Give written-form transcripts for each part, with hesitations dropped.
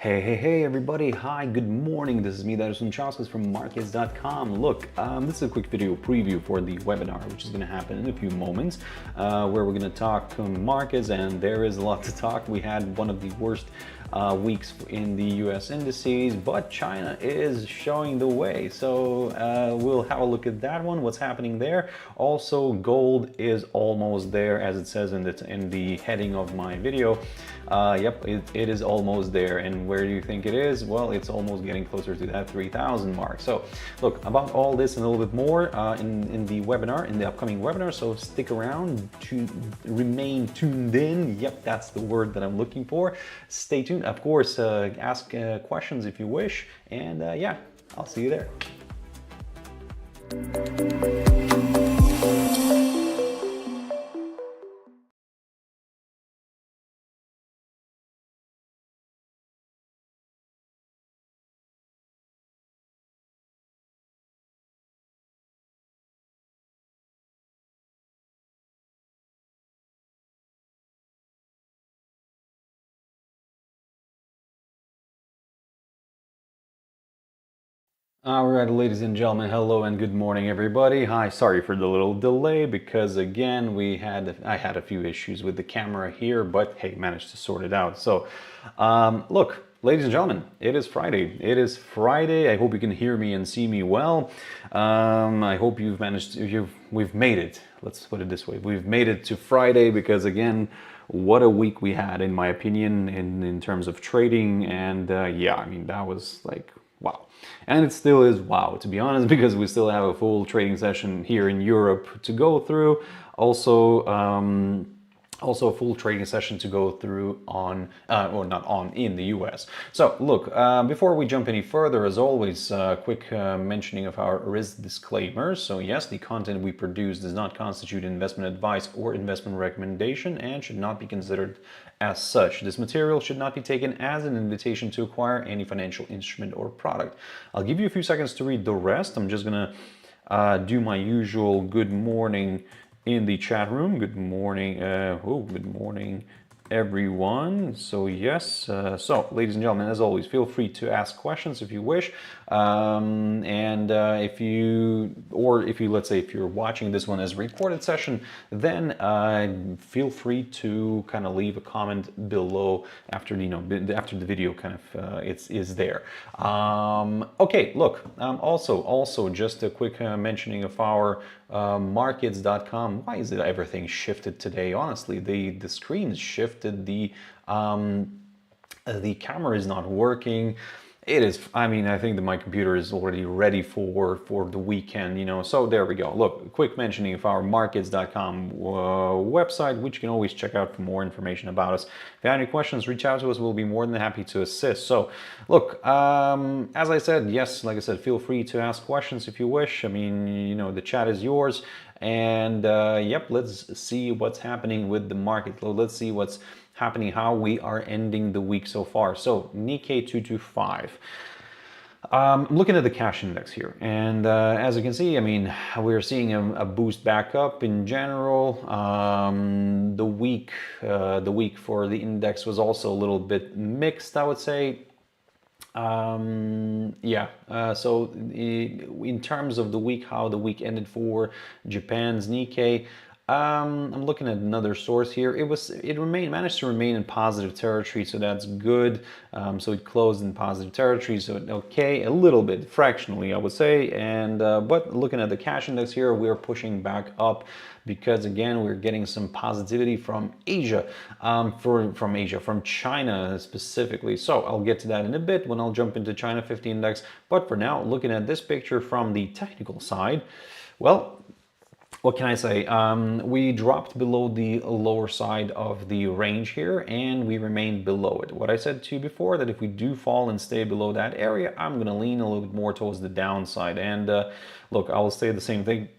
Hey everybody, hi, good morning. This is me, Darius Anucauskas from Markets.com. Look, this is a quick video preview for the webinar, which is going to happen in a few moments, where we're going to talk markets, and there is a lot to talk. We had one of the worst weeks in the US indices, but China is showing the way. So we'll have a look at that one, what's happening there. Also, gold is almost there, as it says in the heading of my video. Yep, it is almost there. And where do you think it is? Well, it's almost getting closer to that 3,000 mark. So look, about all this and a little bit more in the webinar, in the upcoming webinar. So stick around to remain tuned in. Yep, that's the word that I'm looking for. Stay tuned. Of course, ask questions if you wish. And yeah, I'll see you there. All right, ladies and gentlemen, hello and good morning, everybody. Hi, sorry for the little delay because again, I had a few issues with the camera here, but hey, managed to sort it out. So, look, ladies and gentlemen, it is Friday. It is Friday. I hope you can hear me and see me well. I hope we've made it. Let's put it this way: we've made it to Friday because again, what a week we had, in my opinion, in terms of trading. And yeah, I mean, that was like, wow. And it still is wow, to be honest, because we still have a full trading session here in Europe to go through. Also a full trading session to go through on, or not on, in the US. So look, before we jump any further, as always, quick mentioning of our risk disclaimers. So yes, the content we produce does not constitute investment advice or investment recommendation and should not be considered as such. This material should not be taken as an invitation to acquire any financial instrument or product. I'll give you a few seconds to read the rest. I'm just gonna do my usual good morning in the chat room. Good morning, good morning everyone. So yes, so ladies and gentlemen, as always, feel free to ask questions if you wish. If you, let's say, if you're watching this one as a recorded session, then feel free to kind of leave a comment below after, after the video kind of is there. Okay, look, also just a quick mentioning of our Markets.com. Why is it everything shifted today? Honestly, the screen shifted, the camera is not working. It is, I mean, I think that my computer is already ready for the weekend, so there we go. Look, quick mentioning of our Markets.com website, which you can always check out for more information about us. If you have any questions, reach out to us. We'll be more than happy to assist. So look, as I said, yes, like I said, feel free to ask questions if you wish. I mean, the chat is yours. And yep, let's see what's happening with the market. Let's see what's happening, how we are ending the week so far. So Nikkei 225. I'm looking at the cash index here, and as you can see, I mean, we're seeing a boost back up in general. The week for the index was also a little bit mixed, I would say. Yeah, so in terms of the week, how the week ended for Japan's Nikkei, I'm looking at another source here. It managed to remain in positive territory, so that's good. So it closed in positive territory, so okay, a little bit fractionally, I would say. And but looking at the cash index here, we're pushing back up because again, we're getting some positivity from Asia, from China specifically. So I'll get to that in a bit when I'll jump into China 50 index. But for now, looking at this picture from the technical side, well, what can I say? We dropped below the lower side of the range here, and we remained below it. What I said to you before, that if we do fall and stay below that area, I'm going to lean a little bit more towards the downside. And look, I will say the same thing.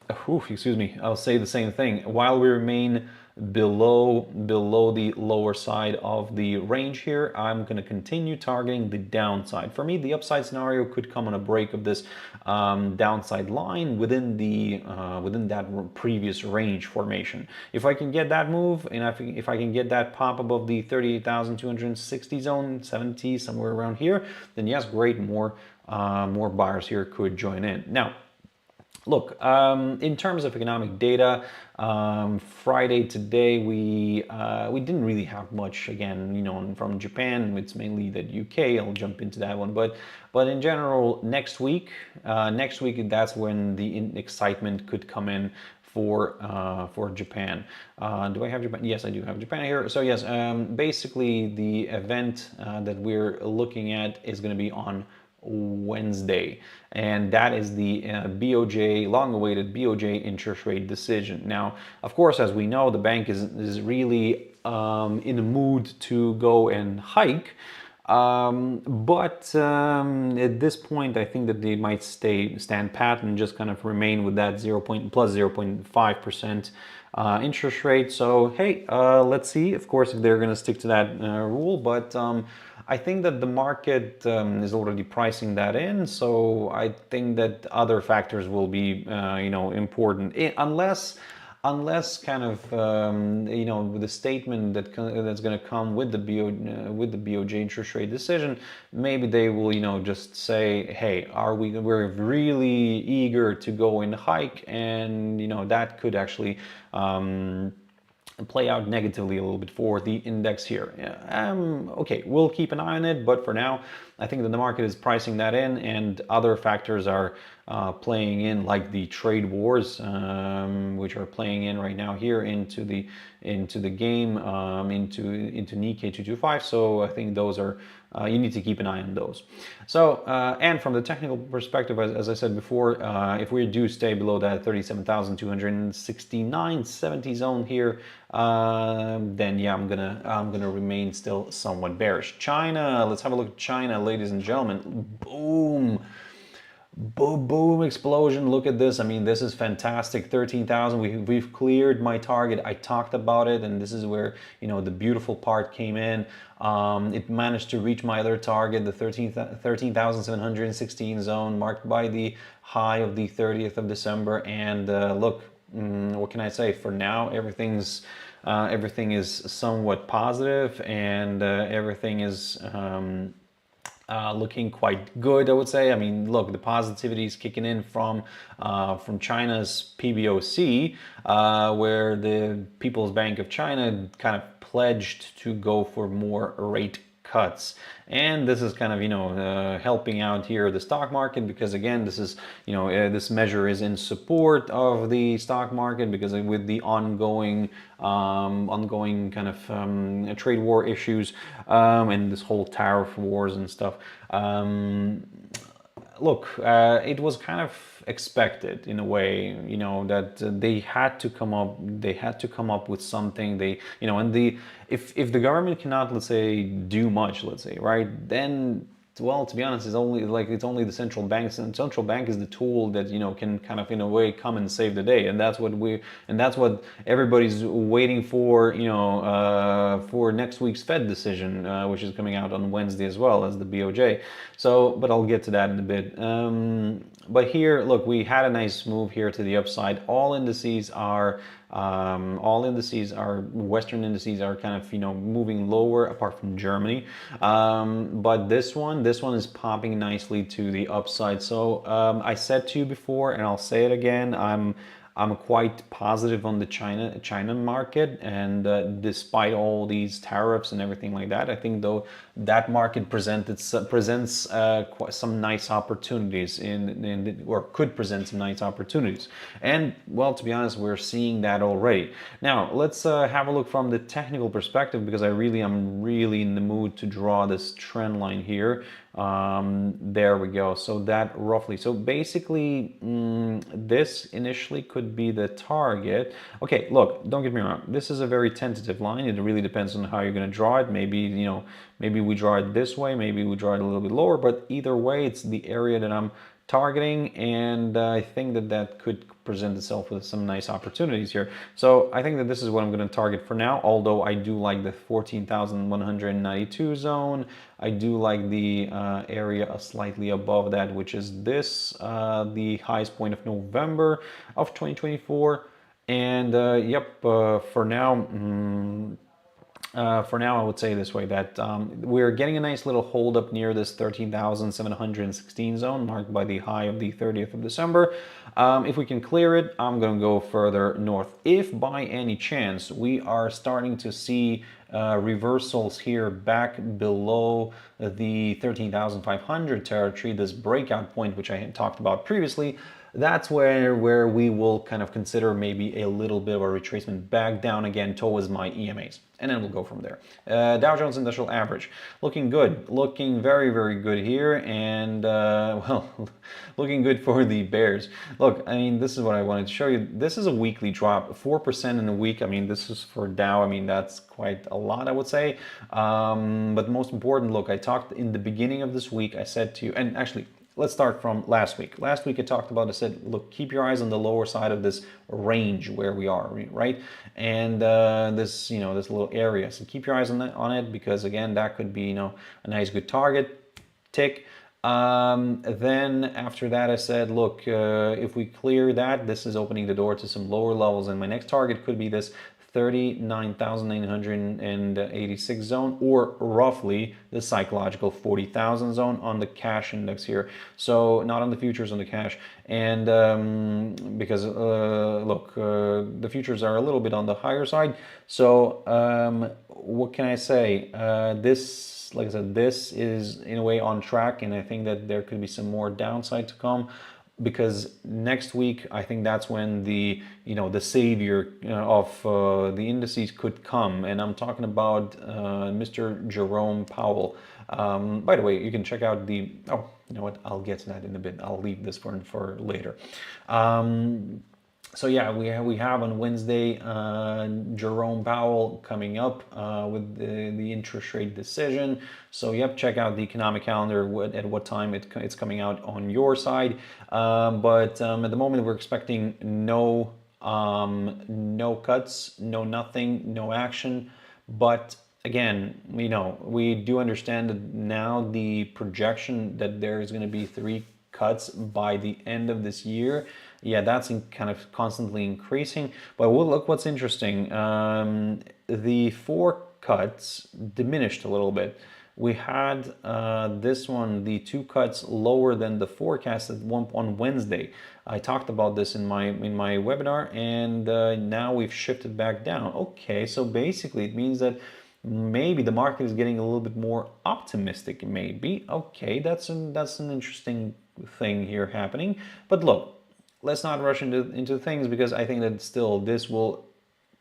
Excuse me. I'll say the same thing. While we remain below the lower side of the range here, I'm going to continue targeting the downside. For me, the upside scenario could come on a break of this downside line within that previous range formation. If I can get that move, and if I can get that pop above the 38,260 zone, 70, somewhere around here, then yes, great, more buyers here could join in. Now, look, in terms of economic data, Friday today we didn't really have much. Again, from Japan, it's mainly the UK. I'll jump into that one, but in general, next week that's when the excitement could come in for Japan. Do I have Japan? Yes, I do have Japan here. So yes, basically the event that we're looking at is going to be on Wednesday, and that is the BOJ, long-awaited BOJ interest rate decision. Now, of course, as we know, the bank is really in the mood to go and hike, but at this point, I think that they might stand pat and just kind of remain with that plus 0.5% interest rate. So hey, let's see, of course, if they're going to stick to that rule, but I think that the market is already pricing that in, so I think that other factors will be, important, unless kind of the statement that's going to come with the BOJ interest rate decision. Maybe they will just say, hey, we're really eager to go in hike, and that could actually play out negatively a little bit for the index here. Okay, we'll keep an eye on it, but for now, I think that the market is pricing that in, and other factors are playing in, like the trade wars, which are playing in right now here into the game, into Nikkei 225. So I think those are you need to keep an eye on those. So and from the technical perspective, as I said before, if we do stay below that 37,269.70 zone here, then yeah, I'm gonna remain still somewhat bearish. China, let's have a look at China, ladies and gentlemen. Boom. Boom, boom, explosion. Look at this. I mean, this is fantastic. 13,000. We've cleared my target. I talked about it, and this is where the beautiful part came in. It managed to reach my other target, the 13,716 zone, marked by the high of the 30th of December. And look, what can I say? For now, everything is somewhat positive, and everything is looking quite good, I would say. I mean, look, the positivity is kicking in from China's PBoC, where the People's Bank of China kind of pledged to go for more rate cuts, and this is kind of helping out here the stock market, because again, this is this measure is in support of the stock market, because with the ongoing kind of trade war issues, and this whole tariff wars and stuff. Look, it was kind of expected in a way, that they had to come up with something. If the government cannot, let's say, do much, let's say, right, then, well, to be honest, it's only the central banks, and central bank is the tool that can kind of in a way come and save the day, and that's what everybody's waiting for, for next week's Fed decision, which is coming out on Wednesday, as well as the BOJ. So, but I'll get to that in a bit. But here, look, we had a nice move here to the upside. All indices are Western indices are kind of moving lower, apart from Germany, but this one is popping nicely to the upside. So I said to you before, and I'll say it again, I'm quite positive on the China market, and despite all these tariffs and everything like that, I think though that market presents some nice opportunities or could present some nice opportunities. And well, to be honest, we're seeing that already. Now let's have a look from the technical perspective, because I'm really in the mood to draw this trend line here. There we go. So that roughly, so basically this initially could be the target. Okay, look, don't get me wrong, this is a very tentative line. It really depends on how you're going to draw it. Maybe we draw it this way, maybe we draw it a little bit lower, but either way, it's the area that I'm targeting, and I think that that could present itself with some nice opportunities here. So I think that this is what I'm going to target for now, although I do like the 14,192 zone. I do like the area slightly above that, which is this, the highest point of November of 2024. And for now, I would say this way, that we're getting a nice little hold up near this 13,716 zone marked by the high of the 30th of December. If we can clear it, I'm going to go further north. If by any chance we are starting to see reversals here back below the 13,500 territory, this breakout point which I had talked about previously, that's where we will kind of consider maybe a little bit of a retracement back down again towards my EMAs. And then we'll go from there. Dow Jones Industrial Average, looking good, looking very, very good here, and well, looking good for the bears. Look, I mean, this is what I wanted to show you. This is a weekly drop, 4% in a week. I mean, this is for Dow. I mean, that's quite a lot, I would say. But most important, look, I talked in the beginning of this week, I said to you, and actually, let's start from last week. Last week I talked about, I said, look, keep your eyes on the lower side of this range where we are, right? And this, this little area. So keep your eyes on it, because again, that could be, a nice good target, tick. Then after that, I said, look, if we clear that, this is opening the door to some lower levels, and my next target could be this 39,986 zone, or roughly the psychological 40,000 zone on the cash index here. So not on the futures, on the cash. And because look, the futures are a little bit on the higher side. So what can I say? This, like I said, this is in a way on track, and I think that there could be some more downside to come, because next week I think that's when the the savior of the indices could come, and I'm talking about Mr. Jerome Powell. By the way, you can check out the, oh, you know what, I'll get to that in a bit. I'll leave this for later. So yeah, we have on Wednesday Jerome Powell coming up with the interest rate decision. So yep, check out the economic calendar at what time it's coming out on your side. But at the moment we're expecting no cuts, no nothing, no action. But again, we do understand that now the projection that there is going to be 3 cuts by the end of this year. Yeah, that's kind of constantly increasing. But look what's interesting. The 4 cuts diminished a little bit. We had this one, the 2 cuts lower than the forecasted one on Wednesday. I talked about this in my webinar, and now we've shifted back down. Okay, so basically it means that maybe the market is getting a little bit more optimistic. Maybe. Okay, that's an interesting thing here happening. But look, let's not rush into things, because I think that still this will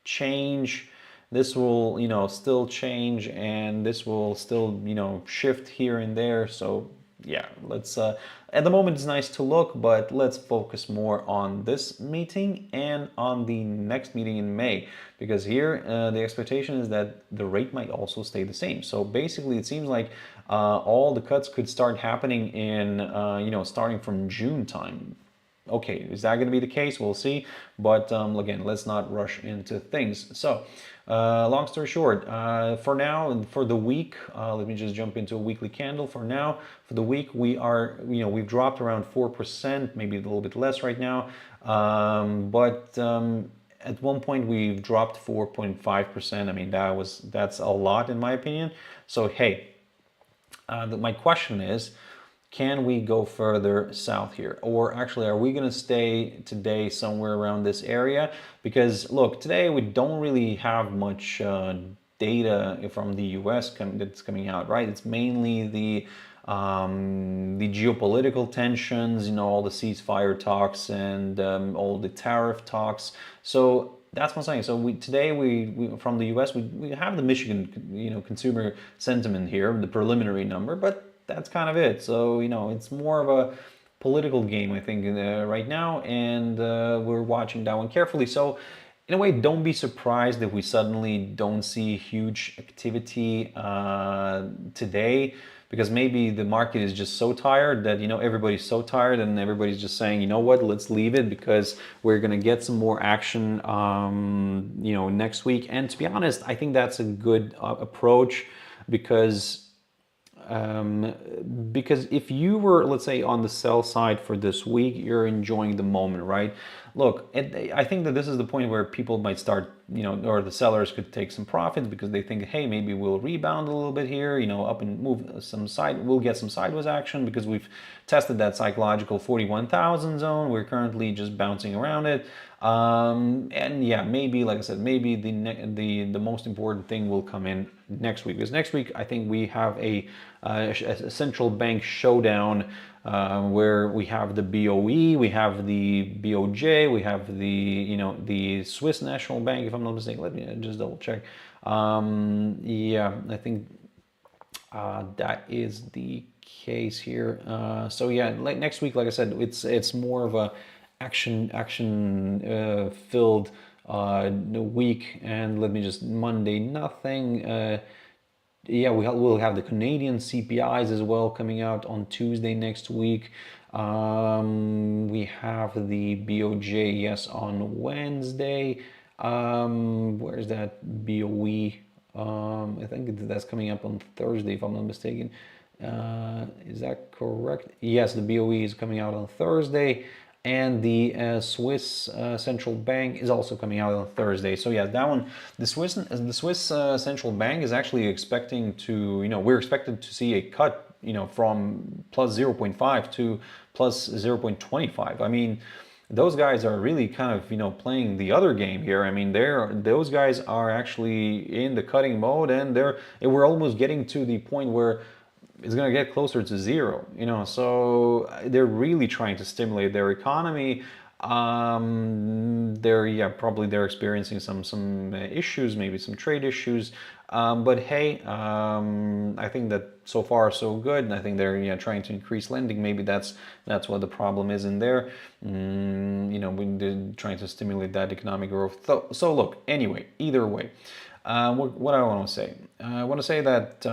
change. This will still change, and this will still shift here and there. So yeah, let's at the moment it's nice to look, but let's focus more on this meeting and on the next meeting in May, because here the expectation is that the rate might also stay the same. So basically it seems like all the cuts could start happening in starting from June time. Okay, is that going to be the case? We'll see. But again, let's not rush into things. So long story short, for now and for the week, let me just jump into a weekly candle. For now, for the week, we are, we've dropped around 4%, maybe a little bit less right now. But at one point we've dropped 4.5%. I mean, that's a lot in my opinion. So hey, my question is, can we go further south here? Or actually, are we going to stay today somewhere around this area? Because look, today we don't really have much data from the US that's coming out, right? It's mainly the geopolitical tensions, all the ceasefire talks and all the tariff talks. So that's what I'm saying. So today we from the US, we have the Michigan consumer sentiment here, the preliminary number, but that's kind of it. So it's more of a political game, I think, right now, and we're watching that one carefully. So in a way, don't be surprised if we suddenly don't see huge activity today, because maybe the market is just so tired that, you know, everybody's so tired and everybody's just saying, you know what, let's leave it because we're going to get some more action, you know, next week. And to be honest, I think that's a good approach because if you were, let's say, on the sell side for this week, you're enjoying the moment, right? Look, I think that this is the point where people might start, you know, or the sellers could take some profits because they think, hey, maybe we'll rebound a little bit here, you know, up and move some side, we'll get some sideways action because we've tested that psychological 41,000 zone. We're currently just bouncing around it. And yeah, maybe, like I said, maybe the most important thing will come in next week, because next week I think we have a central bank showdown where we have the BOE, we have the BOJ, we have the, you know, the Swiss National Bank, if I'm not mistaken. Let me just double check. Yeah, I think that is the case here. So yeah, like next week, like I said, it's more of a action filled week. And let me just, Monday, nothing. Yeah, we'll have the Canadian CPIs as well coming out on Tuesday next week. We have the BOJ, yes, on Wednesday. Where's that BOE? I think that's coming up on Thursday, if I'm not mistaken. Is that correct? Yes, the BOE is coming out on Thursday. And the Swiss central bank is also coming out on Thursday. So yeah, that one, the Swiss central bank is actually expecting to, you know, we're expected to see a cut, you know, from plus 0.5 to plus 0.25. I mean, those guys are really kind of, you know, playing the other game here. I mean, those guys are actually in the cutting mode, and we're almost getting to the point where it's going to get closer to zero, you know, so they're really trying to stimulate their economy. They're experiencing some issues, maybe some trade issues, but hey, I think that so far so good, and I think they're trying to increase lending. Maybe that's what the problem is in there. You know, they're trying to stimulate that economic growth. So look, anyway, either way, what I want to say, I want to say that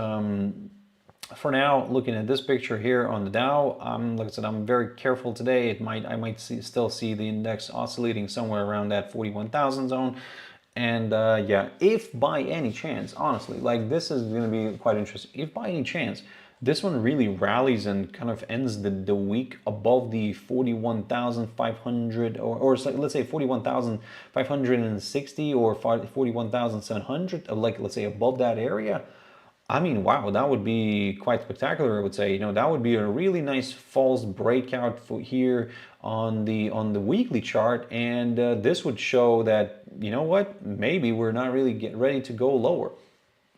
for now, looking at this picture here on the Dow, like I said, I'm very careful today. I might still see the index oscillating somewhere around that 41,000 zone. And yeah, if by any chance, honestly, like this is going to be quite interesting. If by any chance this one really rallies and kind of ends the week above the 41,500 or let's say 41,560 or 41,700, like let's say above that area, I mean, wow, that would be quite spectacular, I would say. You know, that would be a really nice false breakout for here on the weekly chart, and this would show that, you know what, maybe we're not really ready to go lower.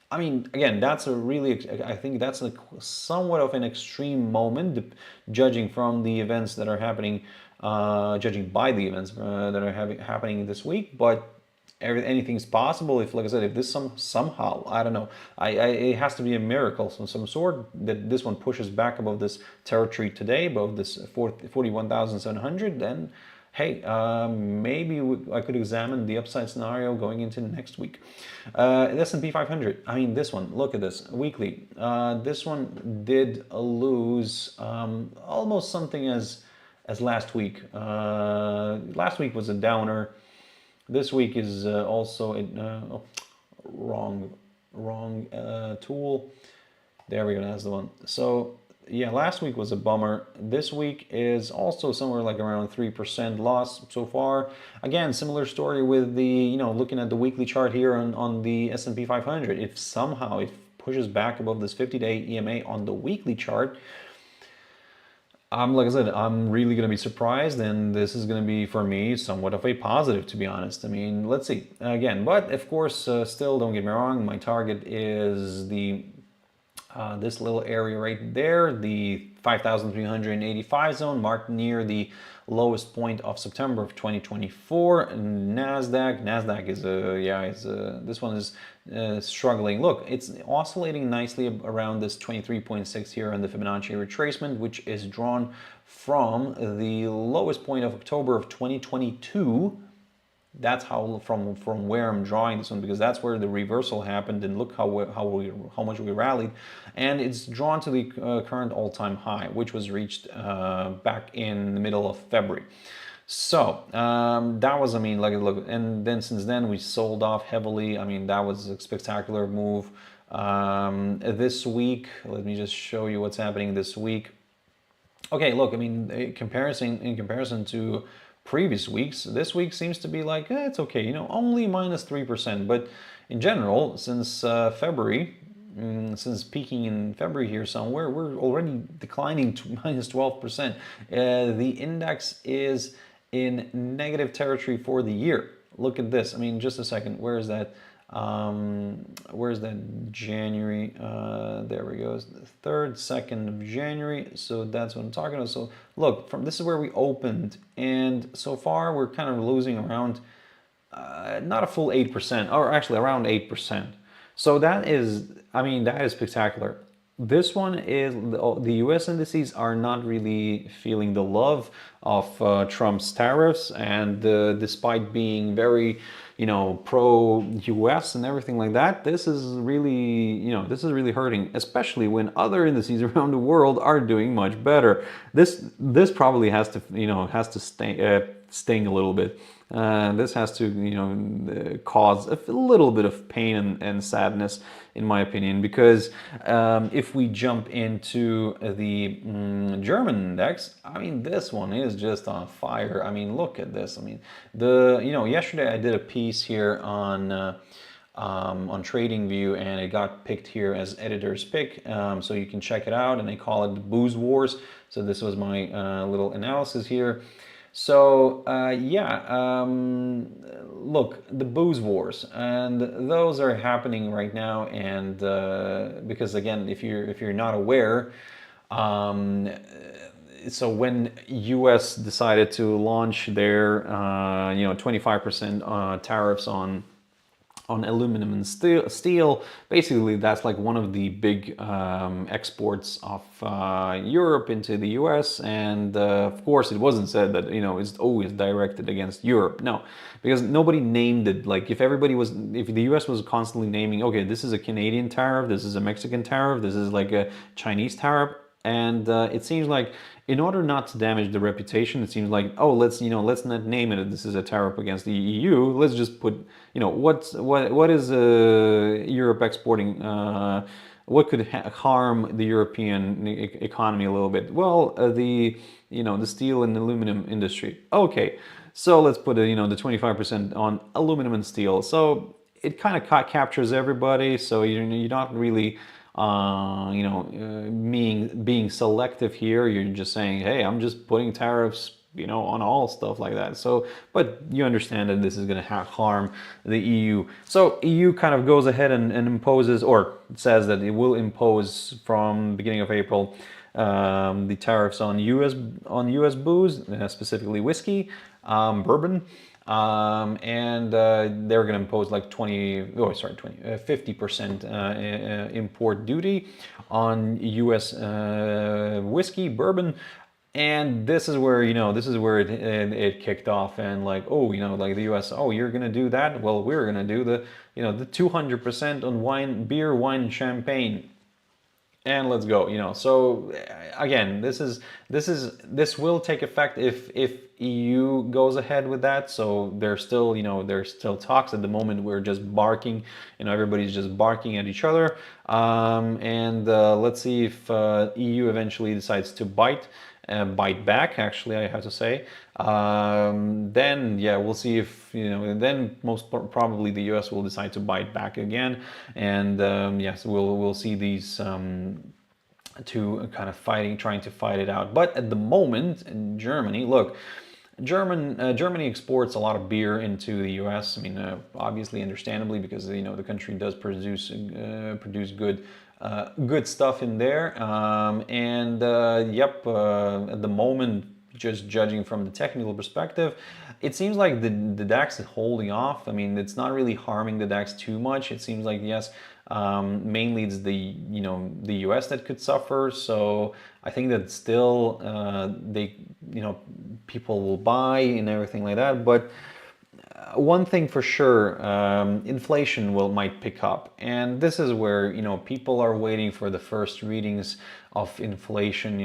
I mean, again, that's I think that's somewhat of an extreme moment, judging from the events that are happening, judging by the events that are happening this week, but anything's possible if, like I said, if this somehow, I don't know, it has to be a miracle of some sort that this one pushes back above this territory today, above this 41,700, then hey, maybe I could examine the upside scenario going into next week. S&P 500, I mean, this one, look at this, weekly. This one did lose almost something as last week. Last week was a downer. This week is also wrong tool. There we go, that's the one. So yeah, last week was a bummer. This week is also somewhere like around 3% loss so far. Again, similar story with the, looking at the weekly chart here on the S&P 500. If somehow it pushes back above this 50-day EMA on the weekly chart, like I said, I'm really going to be surprised, and this is going to be, for me, somewhat of a positive, to be honest. I mean, let's see. Again, but of course, still, don't get me wrong, my target is this little area right there, the 5,385 zone, marked near the lowest point of September of 2024. Nasdaq is this one is struggling. Look, it's oscillating nicely around this 23.6 here on the Fibonacci retracement, which is drawn from the lowest point of October of 2022. That's how from where I'm drawing this one, because that's where the reversal happened, and look how much we rallied, and it's drawn to the current all-time high, which was reached back in the middle of February. So that was, I mean, like, look, and then since then we sold off heavily. I mean, that was a spectacular move. This week, let me just show you what's happening this week. Okay, look, I mean, in comparison to previous weeks, this week seems to be like, it's okay, you know, only -3%. But in general, since February, since peaking in February here somewhere, we're already declining to -12%. The index is in negative territory for the year. Look at this. I mean, just a second. Where is that? Where's that January? There we go. It's the 3rd, 2nd of January. So that's what I'm talking about. So look, from this is where we opened, and so far we're kind of losing around not a full 8%, or actually around 8%. So that is, I mean, that is spectacular. This one is, the US indices are not really feeling the love of Trump's tariffs, and despite being very, you know, pro-US and everything like that, this is really, you know, this is really hurting, especially when other indices around the world are doing much better. This probably has to, you know, has to sting a little bit. This has to, you know, cause a little bit of pain and sadness, in my opinion, because if we jump into the German index, I mean, this one is just on fire. I mean, look at this. I mean, you know, yesterday I did a piece here on TradingView, and it got picked here as editor's pick, so you can check it out, and they call it the Booze Wars. So this was my little analysis here. So yeah, look, the booze wars, and those are happening right now, and because again, if you're not aware, so when US decided to launch their you know, 25% tariffs on aluminum and steel, basically that's like one of the big exports of Europe into the US, and of course it wasn't said that, you know, it's always directed against Europe. No, because nobody named it. Like, if the US was constantly naming, okay, this is a Canadian tariff, this is a Mexican tariff, this is like a Chinese tariff, and it seems like, in order not to damage the reputation, it seems like, oh, let's not name it, this is a tariff against the EU. Let's just put, you know, what is Europe exporting? What could harm the European economy a little bit? Well, the steel and aluminum industry. Okay, so let's put you know, the 25% on aluminum and steel. So it kind of captures everybody. So you're not really you know, being selective here. You're just saying, hey, I'm just putting tariffs, you know, on all stuff like that. So, but you understand that this is going to harm the EU. So EU kind of goes ahead and imposes, or says that it will impose from beginning of April, the tariffs on US booze, specifically whiskey, bourbon. And they're going to impose like 50% import duty on US whiskey, bourbon. And this is where, you know, it kicked off, and like, oh, you know, like the US, oh, you're going to do that? Well, we're going to do the, you know, the 200% on wine, beer, wine, and champagne. And let's go, you know. So again, this will take effect if EU goes ahead with that. So there's still, you know, there's still talks. At the moment, we're just barking, you know, everybody's just barking at each other. And let's see if EU eventually decides to bite back, actually, I have to say. Then yeah, we'll see if, you know, then most probably the US will decide to bite back again, and yes, we'll see these two kind of trying to fight it out. But at the moment in Germany, look, Germany exports a lot of beer into the US. I mean, obviously, understandably, because, you know, the country does produce good stuff in there. Yep, at the moment, just judging from the technical perspective, it seems like the DAX is holding off. I mean, it's not really harming the DAX too much. It seems like, yes, mainly it's the US that could suffer. So I think that still people will buy and everything like that. But one thing for sure, inflation might pick up, and this is where people are waiting for the first readings of inflation.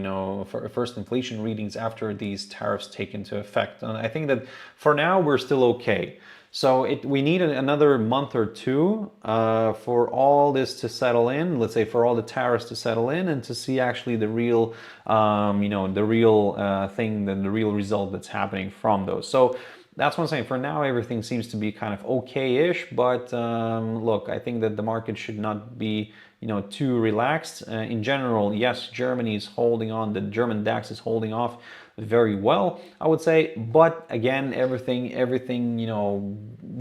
For first inflation readings after these tariffs take into effect. And I think that for now we're still okay. So we need another month or two for all this to settle in. Let's say for all the tariffs to settle in and to see actually the real, the real thing, the real result that's happening from those. So that's what I'm saying. For now, everything seems to be kind of okay-ish, but look, I think that the market should not be, too relaxed. In general, yes, Germany is holding on. The German DAX is holding off very well, I would say. But again, everything,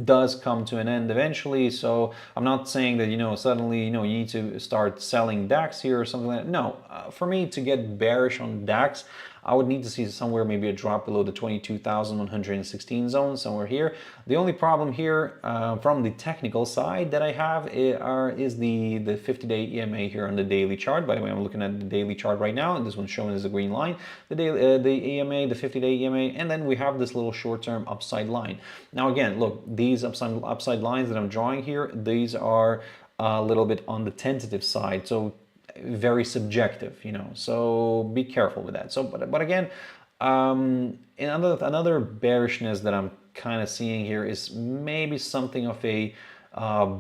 does come to an end eventually. So I'm not saying that, suddenly, you need to start selling DAX here or something like that. No, for me to get bearish on DAX, I would need to see somewhere maybe a drop below the 22,116 zone, somewhere here. The only problem here from the technical side that I have is the 50-day EMA here on the daily chart. By the way, I'm looking at the daily chart right now, and this one's shown as a green line. The EMA, the 50-day EMA, and then we have this little short-term upside line. Now again, look, these upside lines that I'm drawing here, these are a little bit on the tentative side. So very subjective, so be careful with that. So but again, another bearishness that I'm kind of seeing here is maybe something of a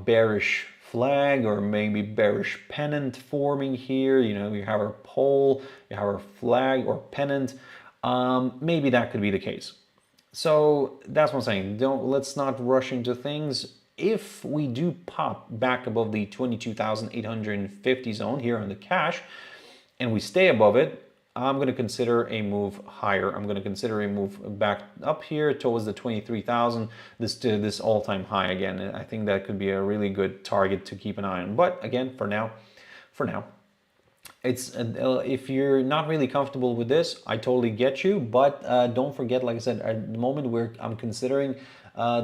bearish flag or maybe bearish pennant forming here. You have our pole, you have our flag or pennant. Maybe that could be the case. So that's what I'm saying. Let's not rush into things. If we do pop back above the 22,850 zone here on the cash and we stay above it, I'm going to consider a move higher. I'm going to consider a move back up here towards the 23,000, this all-time high again. And I think that could be a really good target to keep an eye on. But again, for now, it's if you're not really comfortable with this, I totally get you. But don't forget, like I said, at the moment I'm considering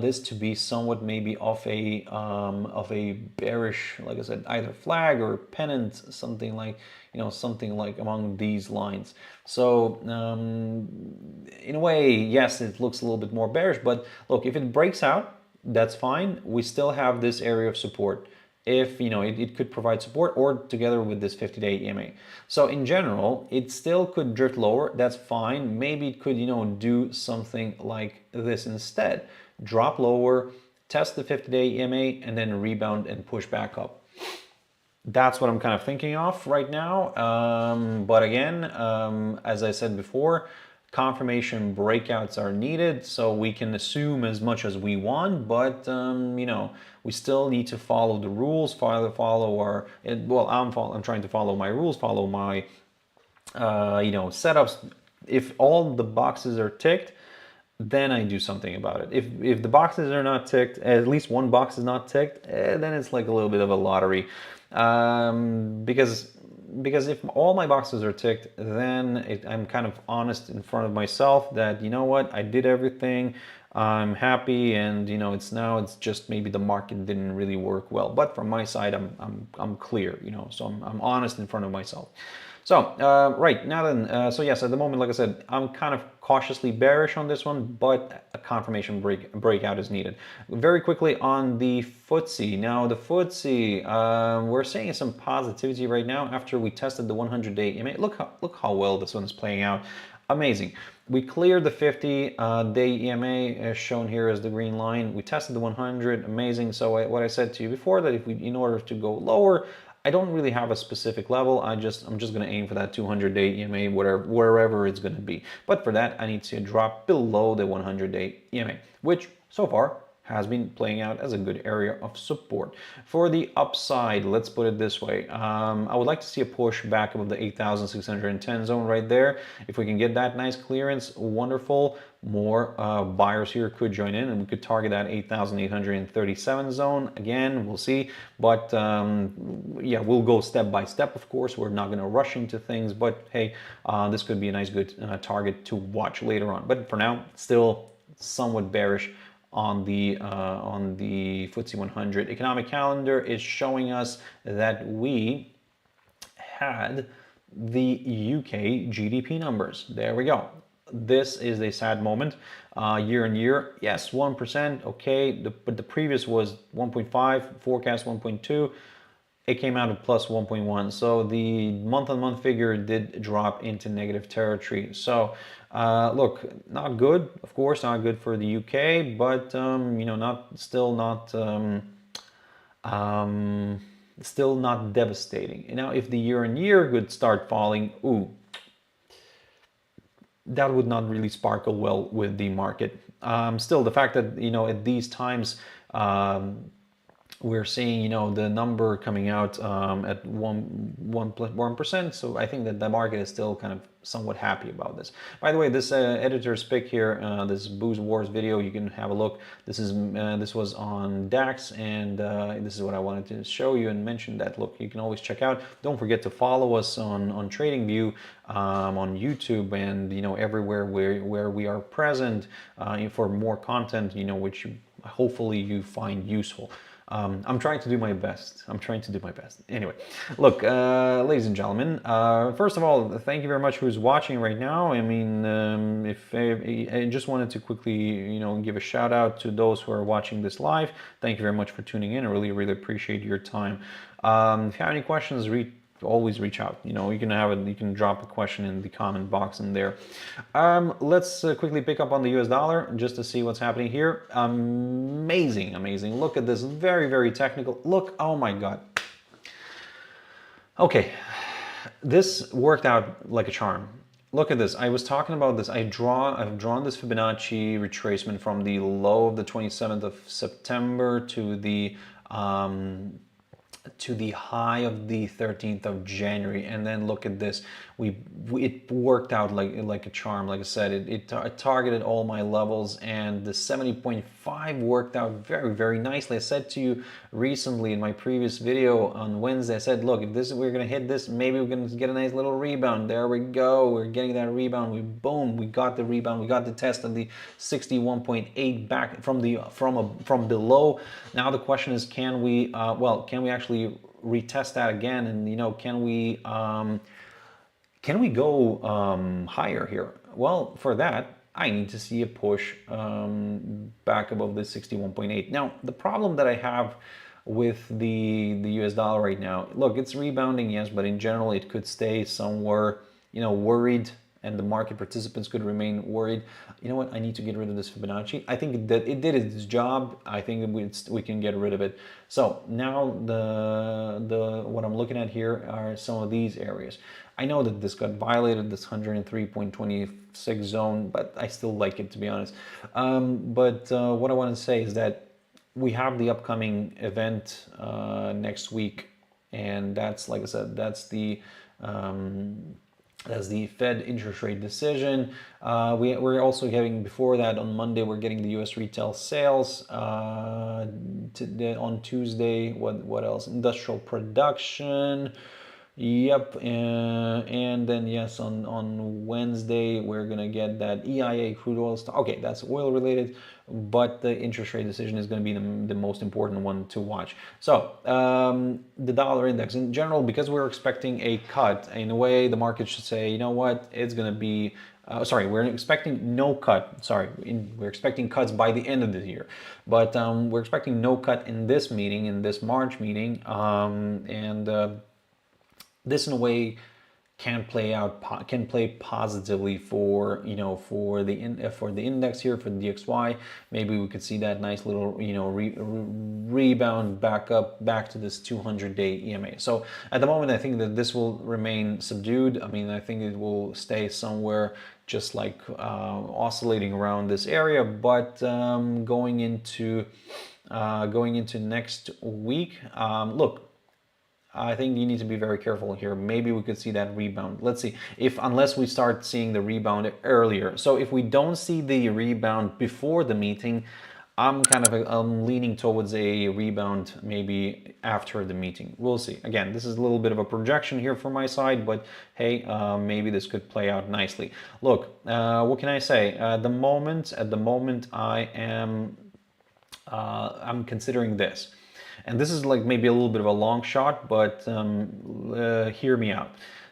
this to be somewhat maybe of a bearish, like I said, either flag or pennant, something like among these lines. So in a way, yes, it looks a little bit more bearish. But look, if it breaks out, that's fine. We still have this area of support. If it could provide support, or together with this 50-day EMA. So in general, it still could drift lower. That's fine. Maybe it could do something like this instead. Drop lower, test the 50-day EMA, and then rebound and push back up. That's what I'm kind of thinking of right now. But again, as I said before, confirmation breakouts are needed, so we can assume as much as we want, but we still need to follow the rules, follow our, well, I'm trying to follow my rules, follow my setups. If all the boxes are ticked, then I do something about it. If the boxes are not ticked, at least one box is not ticked, then it's like a little bit of a lottery, because if all my boxes are ticked, then I'm kind of honest in front of myself that, you know what, I did everything, I'm happy, and it's just maybe the market didn't really work well. But from my side, I'm clear, so I'm honest in front of myself. So right now then, so yes, at the moment, like I said, I'm kind of cautiously bearish on this one, but a confirmation breakout is needed. Very quickly on the FTSE. Now the FTSE, we're seeing some positivity right now after we tested the 100-day EMA. Look how well this one is playing out. Amazing. We cleared the 50-day EMA shown here as the green line. We tested the 100. Amazing. So what I said to you before, that in order to go lower, I don't really have a specific level. I'm just going to aim for that 200-day EMA, wherever it's going to be. But for that, I need to drop below the 100-day EMA, which so far has been playing out as a good area of support. For the upside, let's put it this way. I would like to see a push back above the 8,610 zone right there. If we can get that nice clearance, wonderful. More buyers here could join in, and we could target that 8,837 zone. Again, we'll see. But yeah, we'll go step by step, of course. We're not going to rush into things, but hey, this could be a nice, good target to watch later on. But for now, still somewhat bearish on the FTSE 100. Economic calendar is showing us that we had the UK GDP numbers. There we go. this is a sad moment. Year on year, yes, 1%, okay, but the previous was 1.5, forecast 1.2. It came out at plus 1.1. So the month-on-month figure did drop into negative territory. So look, not good, of course, not good for the UK, but you know, still not devastating. And now, if the year on year could start falling, ooh, that would not really sparkle well with the market. Still, the fact that, you know, at these times, we're seeing, you know, the number coming out at 1%. So I think that the market is still kind of somewhat happy about this. By the way, this editor's pick here, this Boost Wars video, you can have a look. This was on DAX, and this is what I wanted to show you and mention that, look, you can always check out. Don't forget to follow us on TradingView, on YouTube, and, you know, everywhere where we are present for more content, you know, which hopefully you find useful. I'm trying to do my best. Anyway, look, ladies and gentlemen, first of all, thank you very much who's watching right now. I mean, I just wanted to quickly, you know, give a shout out to those who are watching this live. Thank you very much for tuning in. I really, really appreciate your time. If you have any questions, always reach out. You know, you can drop a question in the comment box in there. Let's quickly pick up on the US dollar just to see what's happening here. Amazing. Look at this, very, very technical. Look, oh my God. Okay, this worked out like a charm. Look at this. I was talking about this. I've drawn this Fibonacci retracement from the low of the 27th of September to the high of the 13th of January, and then look at this. It worked out like a charm. Like I said, it targeted all my levels, and the 70.5 worked out very, very nicely. I said to you recently in my previous video on Wednesday, I said, look, if we're gonna hit this, maybe we're gonna get a nice little rebound. There we go. We're getting that rebound. We got the rebound. We got the test of the 61.8 back from below. Now the question is, can we actually retest that again? And, you know, can we go higher here? Well, for that, I need to see a push back above the 61.8. Now, the problem that I have with the US dollar right now, look, it's rebounding, yes, but in general, it could stay somewhere, you know, worried, and the market participants could remain worried. You know what? I need to get rid of this Fibonacci. I think that it did its job. I think we can get rid of it. So now what I'm looking at here are some of these areas. I know that this got violated, this 103.26 zone, but I still like it, to be honest. But what I want to say is that we have the upcoming event next week, and that's, like I said, that's the Fed interest rate decision. We're also getting, before that, on Monday, we're getting the US retail sales. On Tuesday, what else? Industrial production. Yep, and then yes, on Wednesday we're gonna get that EIA crude oil stock. Okay, that's oil related, but the interest rate decision is going to be the most important one to watch. So the dollar index in general, because we're expecting a cut, in a way the market should say, you know what, it's going to be we're expecting no cut. We're expecting cuts by the end of the year, but we're expecting no cut in this meeting, in this March meeting, this in a way can play positively for, you know, for the index here, for the DXY. Maybe we could see that nice little, you know, rebound back to this 200-day EMA. So at the moment, I think that this will remain subdued. I mean, I think it will stay somewhere just like oscillating around this area, but going into next week, look, I think you need to be very careful here. Maybe we could see that rebound. Let's see, unless we start seeing the rebound earlier. So if we don't see the rebound before the meeting, I'm leaning towards a rebound maybe after the meeting. We'll see. Again, this is a little bit of a projection here from my side, but hey, maybe this could play out nicely. Look, what can I say? At the moment, I'm considering this. And this is like maybe a little bit of a long shot, but hear me out.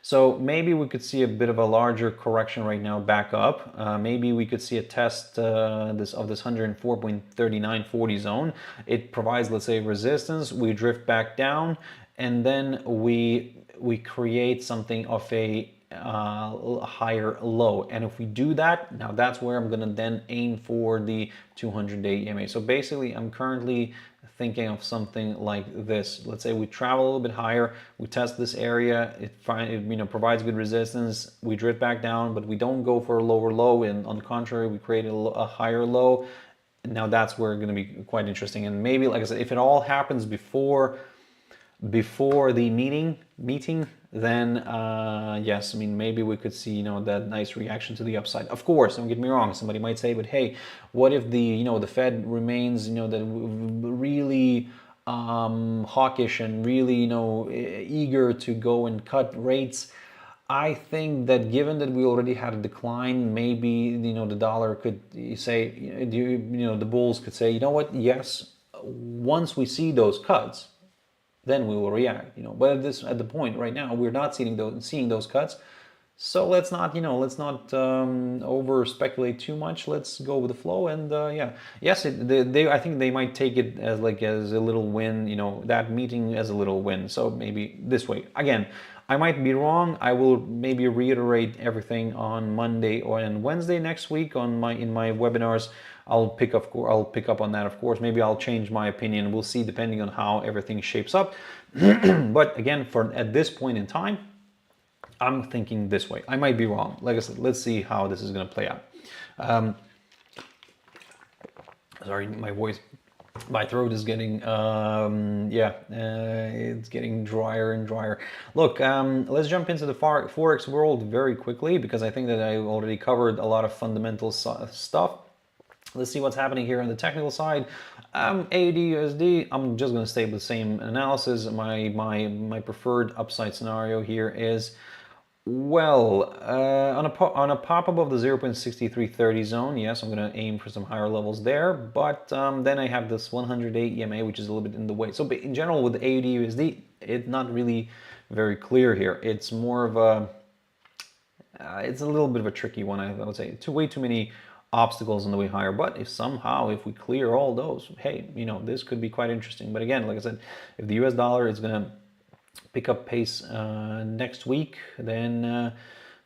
So maybe we could see a bit of a larger correction right now back up. Maybe we could see a test this 104.3940 zone. It provides, let's say, resistance. We drift back down, and then we create something of a higher low. And if we do that, now that's where I'm gonna then aim for the 200-day EMA. So basically, I'm currently thinking of something like this. Let's say we travel a little bit higher, we test this area, it provides good resistance, we drift back down, but we don't go for a lower low, and on the contrary, we create a higher low. Now that's where it's going to be quite interesting. And maybe, like I said, if it all happens before the meeting, then yes, I mean, maybe we could see, that nice reaction to the upside. Of course, don't get me wrong, somebody might say, but hey, what if the the Fed remains that really hawkish and really eager to go and cut rates? I think that given that we already had a decline, maybe the dollar could say, the bulls could say, you know what, yes, once we see those cuts, then we will react, But at the point right now, we're not seeing those cuts, so let's not over speculate too much. Let's go with the flow, and yeah, yes, I think they might take it as a little win, that meeting as a little win. So maybe this way. Again, I might be wrong. I will maybe reiterate everything on Monday or on Wednesday next week in my webinars. I'll pick up on that, of course. Maybe I'll change my opinion. We'll see, depending on how everything shapes up. But again, at this point in time, I'm thinking this way. I might be wrong. Like I said, let's see how this is going to play out. Sorry, my throat is getting, it's getting drier and drier. Look, let's jump into the Forex world very quickly, because I think that I already covered a lot of fundamental stuff. Let's see what's happening here on the technical side. AUDUSD, I'm just going to stay with the same analysis. My preferred upside scenario here is, well, on a pop above the 0.6330 zone, yes, I'm going to aim for some higher levels there. But then I have this 100-day EMA, which is a little bit in the way. So in general, with the AUDUSD, it's not really very clear here. It's more of a, it's a little bit of a tricky one, I would say. Way too many obstacles on the way higher. But if we clear all those, hey, this could be quite interesting. But again, like I said, if the US dollar is going to pick up pace next week, then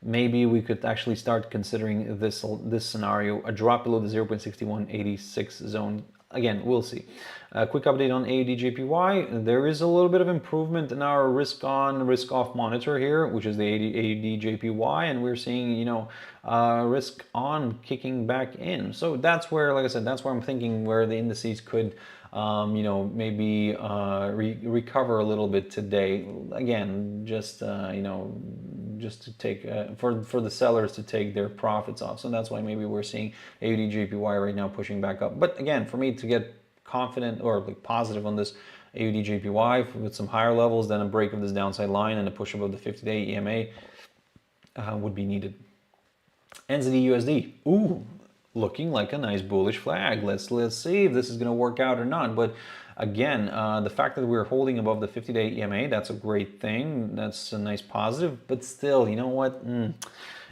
maybe we could actually start considering this scenario, a drop below the 0.6186 zone. Again, we'll see. A quick update on AUDJPY. There is a little bit of improvement in our risk on, risk off monitor here, which is the AUDJPY, and we're seeing, risk on kicking back in. So that's where, like I said, that's where I'm thinking where the indices could, maybe recover a little bit today. Again, just just to take for the sellers to take their profits off. So that's why maybe we're seeing AUDJPY right now pushing back up. But again, for me to get confident or positive on this AUDJPY with some higher levels, then a break of this downside line and a push above the 50-day EMA would be needed. NZD/USD, ooh, looking like a nice bullish flag. Let's see if this is going to work out or not. But again, the fact that we're holding above the 50-day EMA, that's a great thing. That's a nice positive. But still, you know what?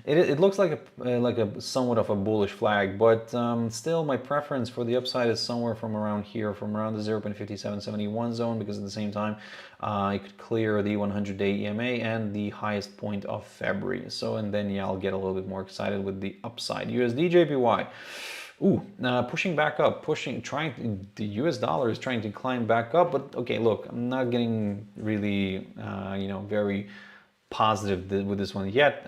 It looks like a somewhat of a bullish flag, but still my preference for the upside is somewhere from around here, from around the 0.5771 zone, because at the same time it could clear the 100-day EMA and the highest point of February. So, and then yeah, I'll get a little bit more excited with the upside. USDJPY. Ooh, pushing back up, the US dollar is trying to climb back up, but okay, look, I'm not getting really, very positive with this one yet.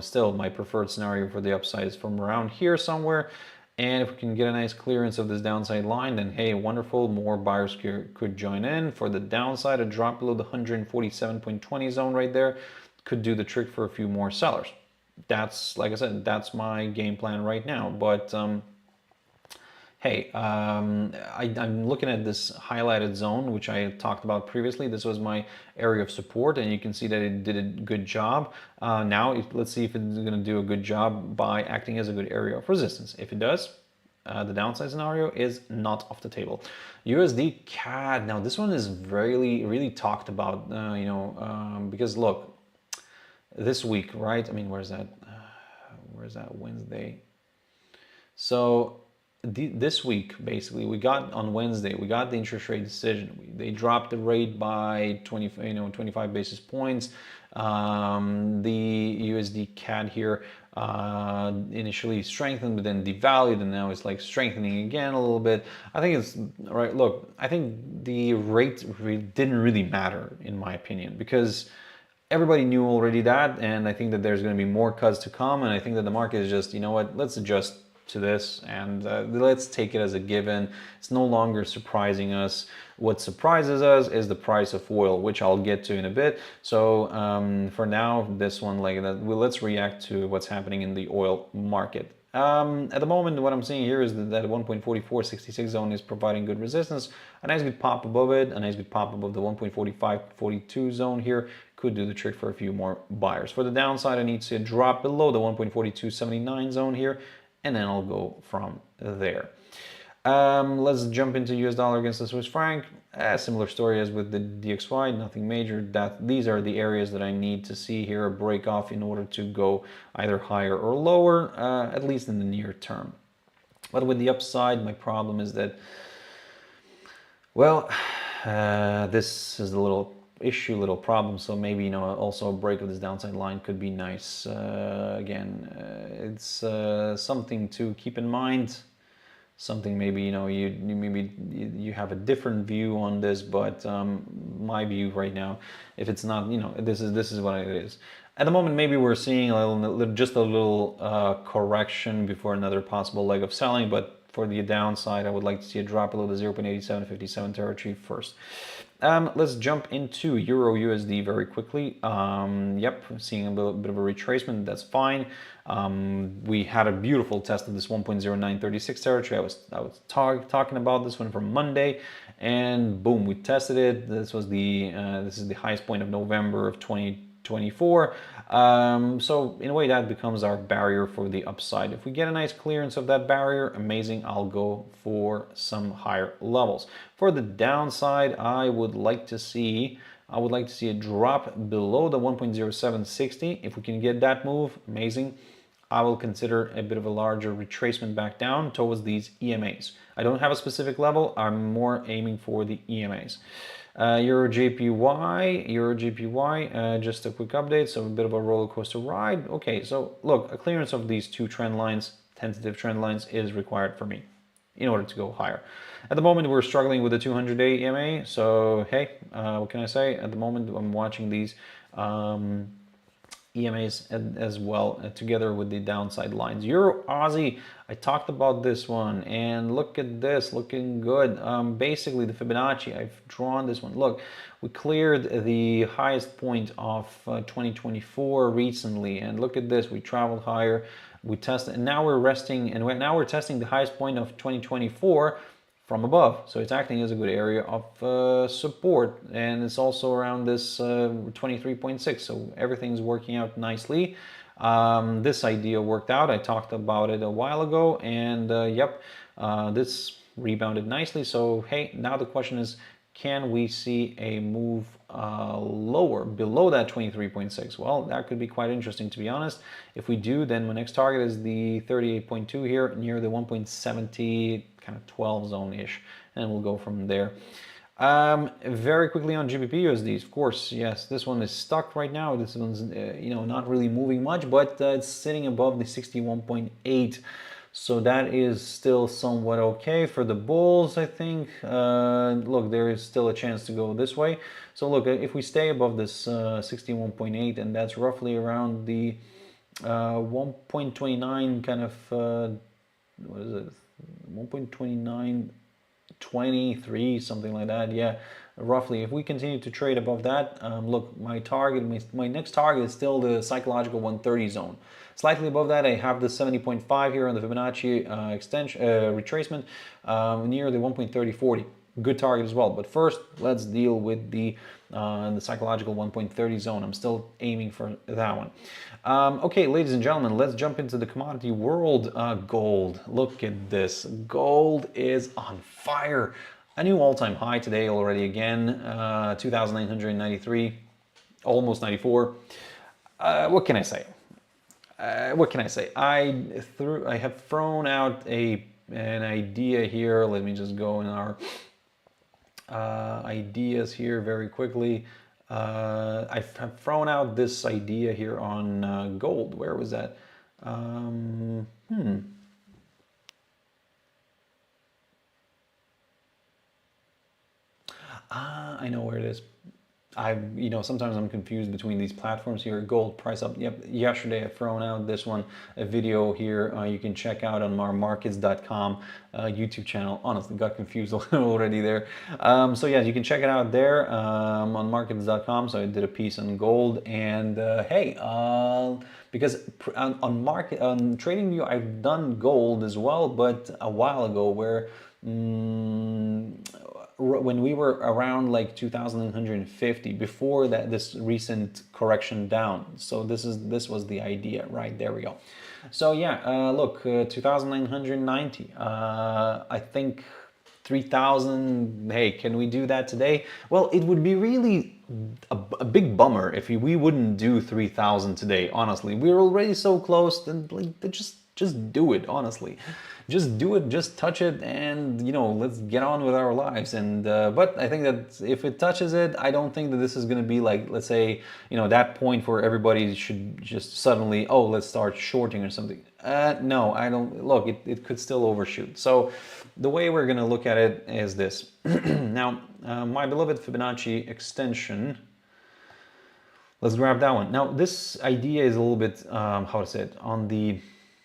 Still, my preferred scenario for the upside is from around here somewhere. And if we can get a nice clearance of this downside line, then hey, wonderful, more buyers could join in. For the downside, a drop below the 147.20 zone right there could do the trick for a few more sellers. That's, like I said, that's my game plan right now. But hey, I'm looking at this highlighted zone, which I talked about previously. This was my area of support, and you can see that it did a good job. Now, let's see if it's going to do a good job by acting as a good area of resistance. If it does, the downside scenario is not off the table. USDCAD. Now, this one is really talked about, because look, this week, right? I mean, where's that? Where's that Wednesday? So this week, basically, we got on Wednesday, we got the interest rate decision. They dropped the rate by 25 basis points. The USDCAD here initially strengthened, but then devalued, and now it's like strengthening again a little bit. I think it's right. Look, I think the rate didn't really matter in my opinion, because everybody knew already that, and I think that there's going to be more cuts to come, and I think that the market is just, you know what, let's adjust to this, and let's take it as a given. It's no longer surprising us. What surprises us is the price of oil, which I'll get to in a bit. So for now, this one, like that, well, let's react to what's happening in the oil market. At the moment, what I'm seeing here is that 1.4466 zone is providing good resistance. A nice good pop above it, a nice good pop above the 1.4542 zone here could do the trick for a few more buyers. For the downside, I need to drop below the 1.4279 zone here, and then I'll go from there. Let's jump into US dollar against the Swiss franc. Similar story as with the DXY, nothing major. These are the areas that I need to see here a break off in order to go either higher or lower, at least in the near term. But with the upside, my problem is that, well, this is a little issue, little problem. So maybe, you know, also a break of this downside line could be nice. Again, it's something to keep in mind. Something maybe, you know, you have a different view on this, but my view right now, if it's not, you know, this is what it is. At the moment, maybe we're seeing just a little correction before another possible leg of selling, but for the downside, I would like to see a drop below the 0.8757 territory first. Let's jump into Euro USD very quickly. Yep, seeing a bit of a retracement, that's fine. We had a beautiful test of this 1.0936 territory. I was talking about this one from Monday, and boom, we tested it. This was this is the highest point of November of 2024. So in a way, that becomes our barrier for the upside. If we get a nice clearance of that barrier, amazing, I'll go for some higher levels. For the downside, I would like to see a drop below the 1.0760. If we can get that move, amazing. I will consider a bit of a larger retracement back down towards these EMAs. I don't have a specific level. I'm more aiming for the EMAs. EUROJPY, just a quick update, so a bit of a roller coaster ride. Okay, so look, a clearance of these two trend lines, tentative trend lines, is required for me in order to go higher. At the moment, we're struggling with the 200-day EMA, so hey, what can I say? At the moment, I'm watching these EMAs as well, together with the downside lines. Euro Aussie, I talked about this one, and look at this, looking good. Basically, the Fibonacci, I've drawn this one. Look, we cleared the highest point of 2024 recently, and look at this, we traveled higher, we tested, and now we're resting, and now we're testing the highest point of 2024 from above. So it's acting as a good area of support, and it's also around this 23.6. So everything's working out nicely. This idea worked out. I talked about it a while ago, and yep, this rebounded nicely. So hey, now the question is, can we see a move lower, below that 23.6? Well, that could be quite interesting, to be honest. If we do, then my next target is the 38.2 here, near the 1.70, kind of 12 zone-ish, and we'll go from there. Very quickly on GBPUSD, of course, yes, this one is stuck right now. This one's, you know, not really moving much, but it's sitting above the 61.8. So that is still somewhat okay for the bulls, I think. Look, there is still a chance to go this way. So look, if we stay above this 61.8, and that's roughly around the 1.29 kind of, what is it? 1.2923, something like that. Yeah, roughly. If we continue to trade above that, look, my next target is still the psychological 130 zone. Slightly above that, I have the 70.5 here on the Fibonacci extension retracement near the 1.3040. Good target as well. But first, let's deal with the psychological 1.30 zone. I'm still aiming for that one. Okay, ladies and gentlemen, let's jump into the commodity world. Gold. Look at this. Gold is on fire. A new all-time high today already again. 2,993, almost 94. What can I say? What can I say? I have thrown out an idea here. Let me just go in our ideas here very quickly. I've thrown out this idea here on gold. Where was that? I know where it is. Sometimes I'm confused between these platforms here. Gold price up. Yep, yesterday I've thrown out this one, a video here you can check out on our Markets.com YouTube channel. Honestly, got confused already there. So yeah, you can check it out there on Markets.com. So I did a piece on gold, and hey, because on TradingView I've done gold as well, but a while ago where. When we were around like 2,150 before that, this recent correction down. So this was the idea, right? There we go. So yeah, look, 2,990. I think 3,000. Hey, can we do that today? Well, it would be really a big bummer if we wouldn't do 3,000 today. Honestly, we're already so close. And like, just do it. Honestly. Just do it, just touch it, and let's get on with our lives. And but I think that if it touches it, I don't think that this is going to be like, let's say, that point where everybody should just suddenly, oh, let's start shorting or something. No, I don't. Look, it could still overshoot. So the way we're going to look at it is this. Now, my beloved Fibonacci extension. Let's grab that one. Now, this idea is a little bit, how to say it, on the.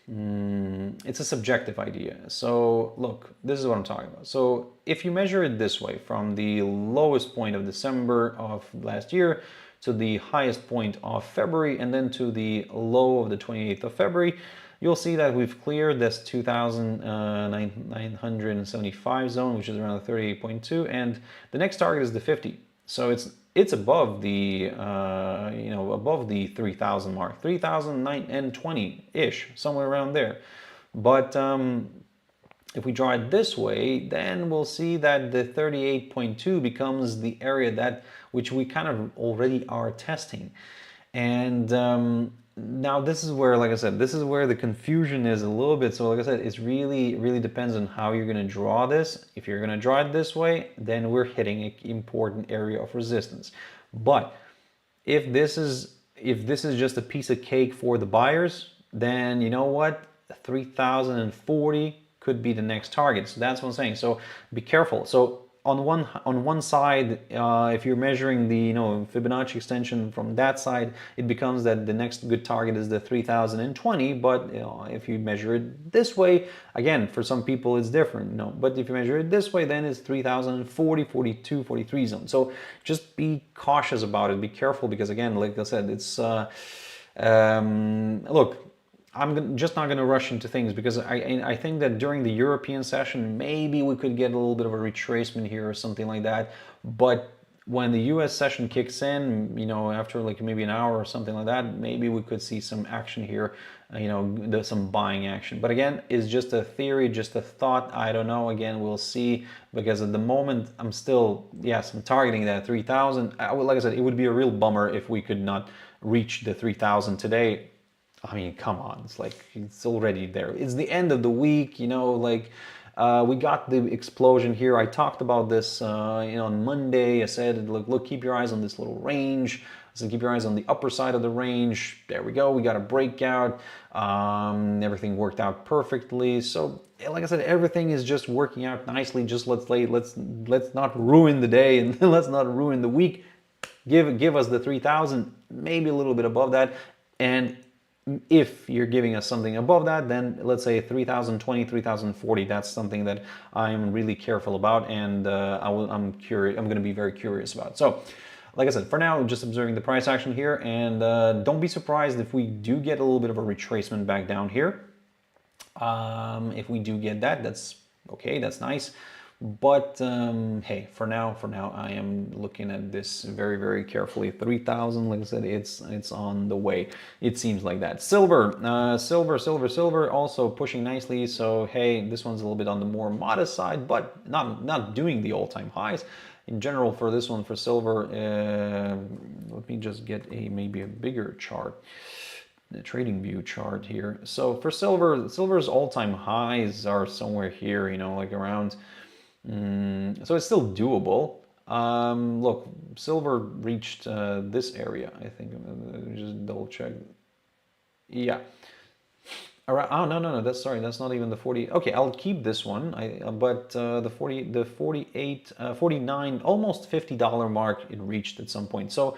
It's a subjective idea. So look, this is what I'm talking about. So if you measure it this way, from the lowest point of December of last year to the highest point of February, and then to the low of the 28th of February, you'll see that we've cleared this 2,975 zone, which is around the 38.2, and the next target is the 50. So it's above the above the 3,000 mark, 3,920-ish, somewhere around there. But if we draw it this way, then we'll see that the 38.2 becomes the area which we kind of already are testing. And now this is where, like I said, this is where the confusion is a little bit. So like I said, it's really depends on how you're going to draw this. If you're going to draw it this way, then we're hitting an important area of resistance. But if this is just a piece of cake for the buyers, then you know what, 3,040 could be the next target. So that's what I'm saying. So be careful. So on one side, if you're measuring the Fibonacci extension from that side, it becomes that the next good target is the 3,020. But if you measure it this way, again, for some people it's different. But if you measure it this way, then it's 3,040, 42, 43 zone. So just be cautious about it. Be careful, because again, like I said, it's look. I'm just not going to rush into things, because I think that during the European session, maybe we could get a little bit of a retracement here or something like that. But when the US session kicks in, after like maybe an hour or something like that, maybe we could see some action here, some buying action. But again, it's just a theory, just a thought. I don't know. Again, we'll see, because at the moment, I'm targeting that 3,000. Like I said, it would be a real bummer if we could not reach the 3,000 today. I mean, come on, it's like, it's already there. It's the end of the week, we got the explosion here. I talked about this, on Monday. I said, look, keep your eyes on this little range. I said, keep your eyes on the upper side of the range. There we go. We got a breakout. Everything worked out perfectly. So, like I said, everything is just working out nicely. Just let's not ruin the day, and let's not ruin the week. Give us the 3,000, maybe a little bit above that, and if you're giving us something above that, then let's say 3,020, 3,040. That's something that I'm really careful about, and I'm curious. I'm going to be very curious about. So, like I said, for now, just observing the price action here, and don't be surprised if we do get a little bit of a retracement back down here. If we do get that, that's okay. That's nice. But hey, for now, I am looking at this very carefully. 3,000, like I said, it's on the way. It seems like that. Silver, also pushing nicely. So hey, this one's a little bit on the more modest side, but not doing the all-time highs. in general for this one, for silver, let me just get maybe a bigger chart, the trading view chart here. So for silver, silver's all-time highs are somewhere here, you know, like around, so it's still doable. Look, silver reached this area, I think. Just double check. Yeah. Around, oh no, that's, sorry, that's not even the 40. Okay, I'll keep this one. But the 48, 49, almost $50 mark it reached at some point. So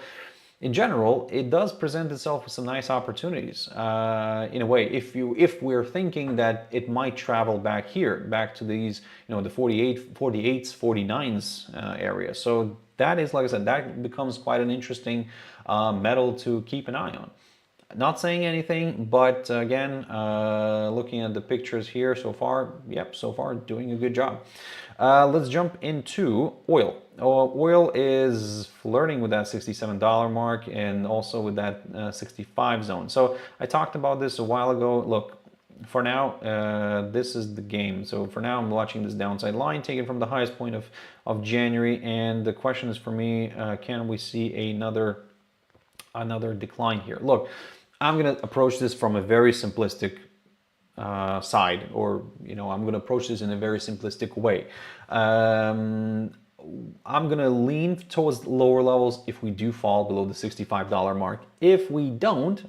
in general, it does present itself with some nice opportunities. In a way, if we're thinking that it might travel back here, back to these, you know, the 48, 48s, 49s area. So that is, like I said, that becomes quite an interesting metal to keep an eye on. Not saying anything, but again, looking at the pictures here so far, yep, so far doing a good job. Let's jump into oil. Oil is flirting with that $67 mark and also with that 65 zone. So I talked about this a while ago. Look, for now, this is the game. So for now, I'm watching this downside line taken from the highest point of January. And the question is for me, can we see another decline here? Look, I'm going to approach this from a very simplistic side, or, you know, I'm going to approach this in a very simplistic way. I'm going to lean towards lower levels if we do fall below the $65 mark. If we don't,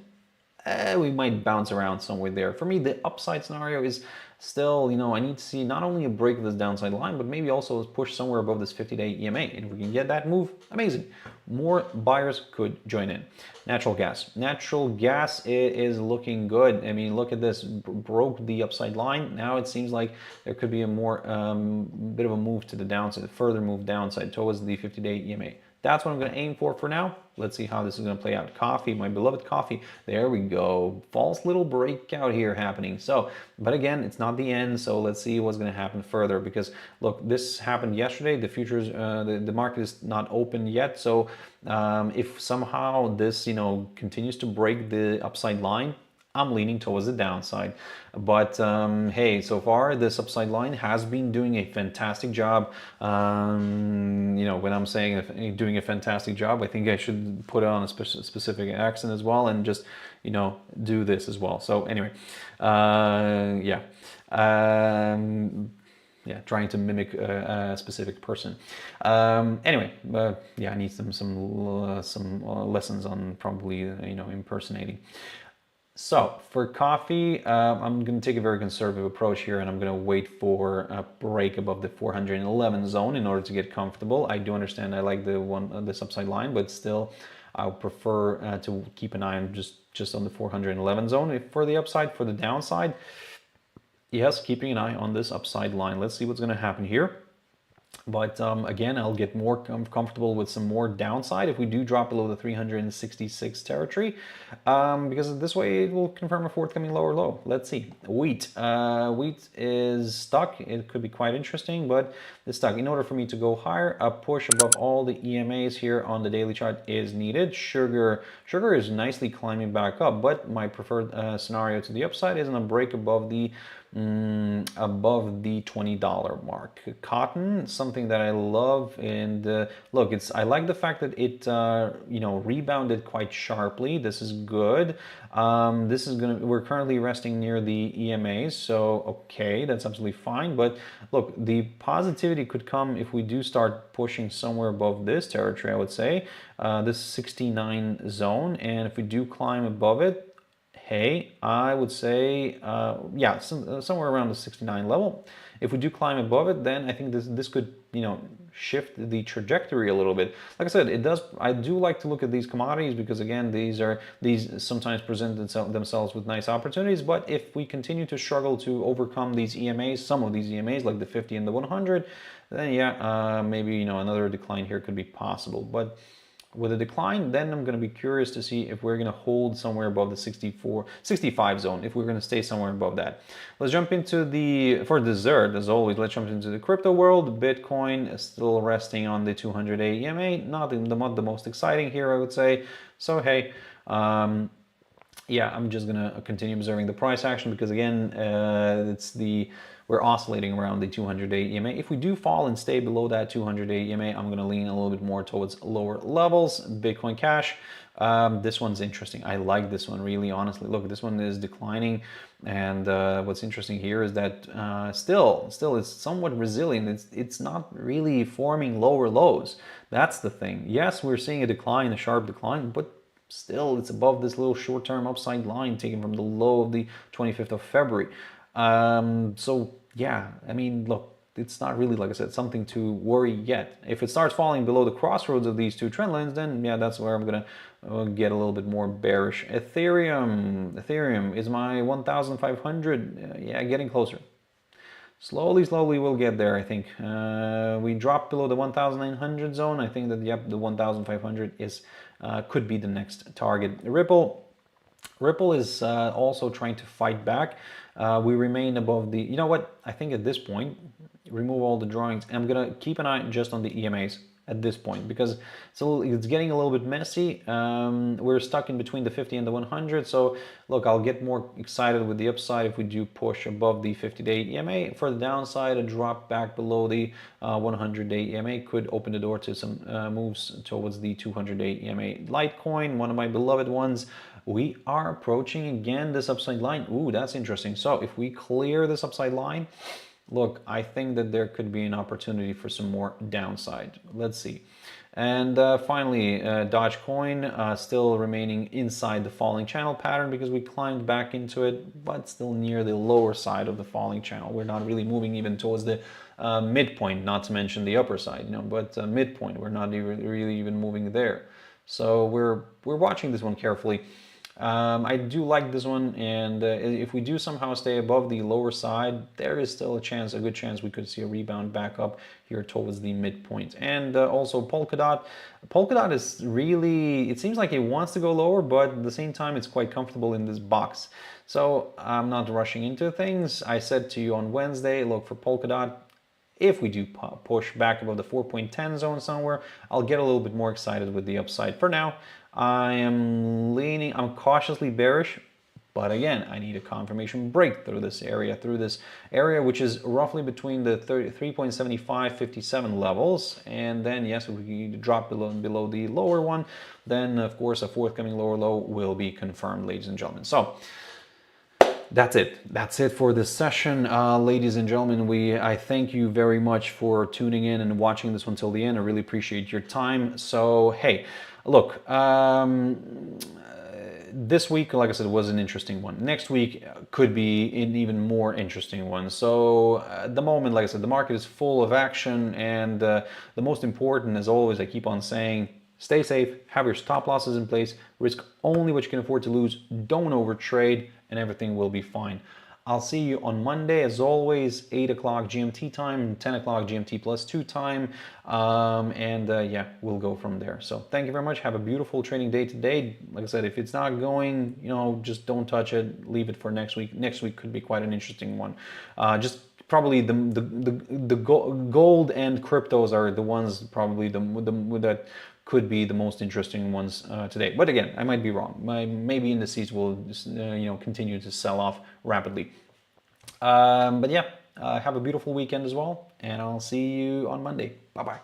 we might bounce around somewhere there. For me, the upside scenario is still, you know, I need to see not only a break of this downside line, but maybe also a push somewhere above this 50-day EMA. And if we can get that move, amazing. More buyers could join in. Natural gas. Natural gas is looking good. I mean, look at this, broke the upside line. Now it seems like there could be a more bit of a move to the downside, a further move downside towards the 50-day EMA. That's what I'm going to aim for now. Let's see how this is going to play out. Coffee, my beloved coffee. There we go. False little breakout here happening. So, but again, it's not the end. So let's see what's going to happen further, because look, this happened yesterday. The futures, the market is not open yet. So if somehow this, you know, continues to break the upside line, I'm leaning towards the downside. But hey, so far this upside line has been doing a fantastic job. You know, when I'm saying doing a fantastic job, I think I should put it on a specific accent as well, and just, you know, do this as well. So anyway, yeah. Yeah, trying to mimic a specific person. Anyway, yeah, I need some lessons on probably, you know, impersonating. So for coffee, I'm going to take a very conservative approach here, and I'm going to wait for a break above the 411 zone in order to get comfortable. I do understand I like this upside line, but still I would prefer to keep an eye on just on the 411 zone. If for the upside, for the downside, yes, keeping an eye on this upside line. Let's see what's going to happen here. But again, I'll get more comfortable with some more downside if we do drop below the 366 territory, because this way it will confirm a forthcoming lower low. Let's see. Wheat. Wheat is stuck. It could be quite interesting, but it's stuck. In order for me to go higher, a push above all the EMAs here on the daily chart is needed. Sugar is nicely climbing back up, but my preferred scenario to the upside is a break above the $20 mark. Cotton, something that I love, and look, I like the fact that it you know, rebounded quite sharply. This is good. We're currently resting near the EMAs, so okay, that's absolutely fine. But look, the positivity could come if we do start pushing somewhere above this territory, I would say, this 69 zone, and if we do climb above it, hey, I would say, yeah, somewhere around the 69 level. If we do climb above it, then I think this could, you know, shift the trajectory a little bit. Like I said, it does. I do like to look at these commodities because, again, these sometimes present themselves with nice opportunities. But if we continue to struggle to overcome these EMAs, some of these EMAs like the 50 and the 100, then yeah, maybe, you know, another decline here could be possible. But with a decline, then I'm going to be curious to see if we're going to hold somewhere above the 65 zone, if we're going to stay somewhere above that. Let's jump into for dessert, as always, let's jump into the crypto world. Bitcoin is still resting on the 200-day EMA, not the most exciting here, I would say. So, hey, yeah, I'm just going to continue observing the price action because, again, it's the we're oscillating around the 200-day EMA. If we do fall and stay below that 200-day EMA, I'm going to lean a little bit more towards lower levels. Bitcoin Cash, this one's interesting. I like this one, really, honestly. Look, this one is declining, and what's interesting here is that still it's somewhat resilient. It's not really forming lower lows. That's the thing. Yes, we're seeing a decline, a sharp decline, but still it's above this little short-term upside line taken from the low of the 25th of February. So yeah, I mean, look, it's not really, like I said, something to worry yet. If it starts falling below the crossroads of these two trend lines, then yeah, that's where I'm gonna get a little bit more bearish. Ethereum is my 1,500. Yeah, getting closer. Slowly we'll get there, I think. We dropped below the 1,900 zone. I think that, yep, the 1,500 is could be the next target. Ripple is also trying to fight back. We remain above the, you know what, I think at this point, remove all the drawings. I'm gonna keep an eye just on the EMAs at this point, because it's getting a little bit messy. We're stuck in between the 50 and the 100. So look, I'll get more excited with the upside if we do push above the 50-day EMA. For the downside, a drop back below the 100-day EMA could open the door to some moves towards the 200-day EMA. Litecoin, one of my beloved ones, we are approaching again this upside line. Ooh, that's interesting. So if we clear this upside line, look, I think that there could be an opportunity for some more downside. Let's see. And finally, Dogecoin still remaining inside the falling channel pattern because we climbed back into it, but still near the lower side of the falling channel. We're not really moving even towards the midpoint, not to mention the upper side, you know, but midpoint, we're not really even moving there. So we're watching this one carefully. I do like this one, and if we do somehow stay above the lower side, there is still a good chance we could see a rebound back up here towards the midpoint. And also Polkadot is really, it seems like it wants to go lower, but at the same time it's quite comfortable in this box. So I'm not rushing into things. I said to you on Wednesday, look, for Polkadot, if we do push back above the 4.10 zone somewhere, I'll get a little bit more excited with the upside. For now, I'm cautiously bearish, but again, I need a confirmation break through this area, which is roughly between the 3.7557 levels. And then, yes, if we drop below the lower one, then of course a forthcoming lower low will be confirmed, ladies and gentlemen. So that's it for this session, ladies and gentlemen. I thank you very much for tuning in and watching this one till the end. I really appreciate your time. So hey, look, this week, like I said, was an interesting one. Next week could be an even more interesting one. So at the moment, like I said, the market is full of action, and the most important, as always, I keep on saying, stay safe, have your stop losses in place, risk only what you can afford to lose, don't overtrade, and everything will be fine. I'll see you on Monday, as always, 8 o'clock GMT time, 10 o'clock GMT plus 2 time, yeah, we'll go from there. So thank you very much. Have a beautiful trading day today. Like I said, if it's not going, you know, just don't touch it. Leave it for next week. Next week could be quite an interesting one. Just probably the gold and cryptos are the ones probably that could be the most interesting ones today. But again, I might be wrong. Maybe indices will continue to sell off rapidly. But yeah, have a beautiful weekend as well, and I'll see you on Monday. Bye-bye.